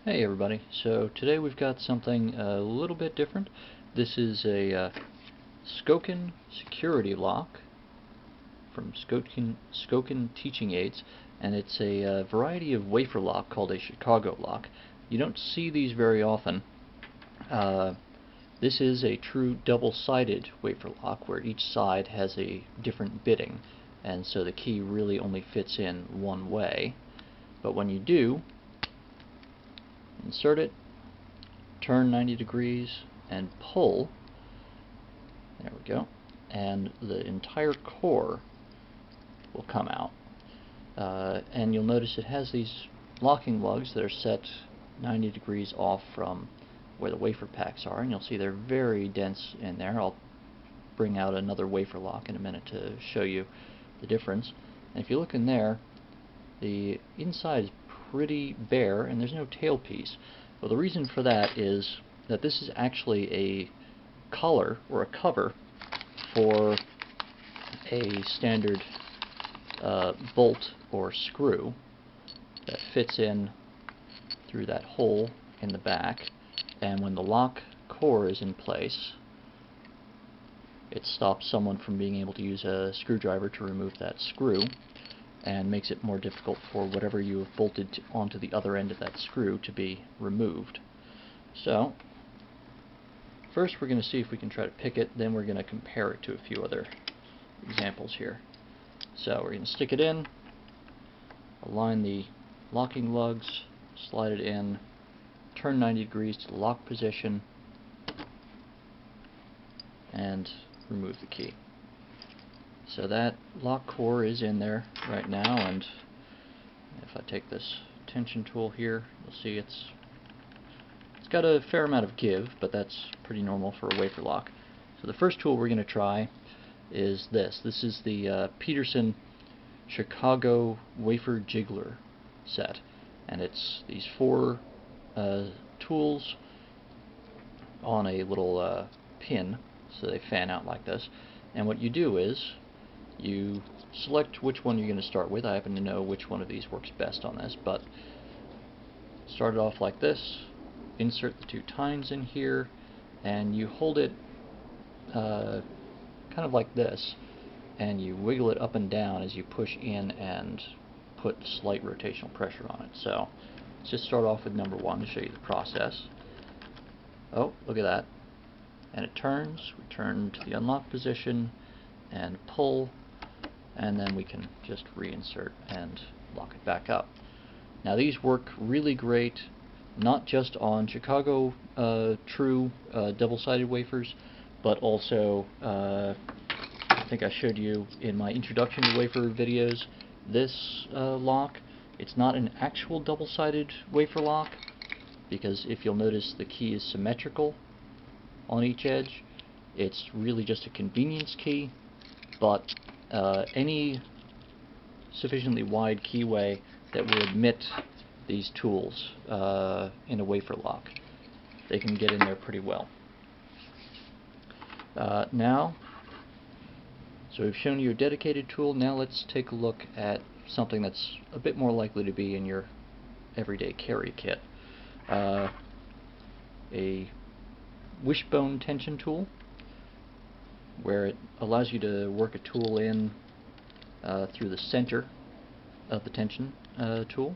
Hey everybody, so today we've got something a little bit different. This is a Skokin security lock from Skokin Teaching Aids, and it's a variety of wafer lock called a Chicago lock. You don't see these very often. This is a true double-sided wafer lock where each side has a different bitting, and so the key really only fits in one way. But when you do, insert it, turn 90 degrees, and pull. There we go. And the entire core will come out. And you'll notice it has these locking lugs that are set 90 degrees off from where the wafer packs are, and you'll see they're very dense in there. I'll bring out another wafer lock in a minute to show you the difference. And if you look in there, the inside is pretty bare and there's no tailpiece. Well, the reason for that is that this is actually a collar or a cover for a standard bolt or screw that fits in through that hole in the back, and when the lock core is in place, it stops someone from being able to use a screwdriver to remove that screw, and makes it more difficult for whatever you have bolted onto the other end of that screw to be removed. So, first we're going to see if we can try to pick it, then we're going to compare it to a few other examples here. So we're going to stick it in, align the locking lugs, slide it in, turn 90 degrees to the lock position, and remove the key. So that lock core is in there right now, and if I take this tension tool here, you'll see it's got a fair amount of give, but that's pretty normal for a wafer lock. So the first tool we're going to try is this. This is the Peterson Chicago wafer jiggler set, and it's these four tools on a little pin, so they fan out like this. And what you do is you select which one you're going to start with. I happen to know which one of these works best on this, but start it off like this, insert the two tines in here, and you hold it kind of like this, and you wiggle it up and down as you push in and put slight rotational pressure on it. So let's just start off with number one to show you the process. Oh, look at that. And it turns. We turn to the unlock position and pull, and then we can just reinsert and lock it back up. Now these work really great, not just on Chicago true double-sided wafers, but also I think I showed you in my introduction to wafer videos this lock. It's not an actual double-sided wafer lock, because if you'll notice, the key is symmetrical on each edge. It's really just a convenience key, but any sufficiently wide keyway that will admit these tools in a wafer lock, they can get in there pretty well. So we've shown you a dedicated tool. Now let's take a look at something that's a bit more likely to be in your everyday carry kit. A wishbone tension tool, where it allows you to work a tool in through the center of the tension tool,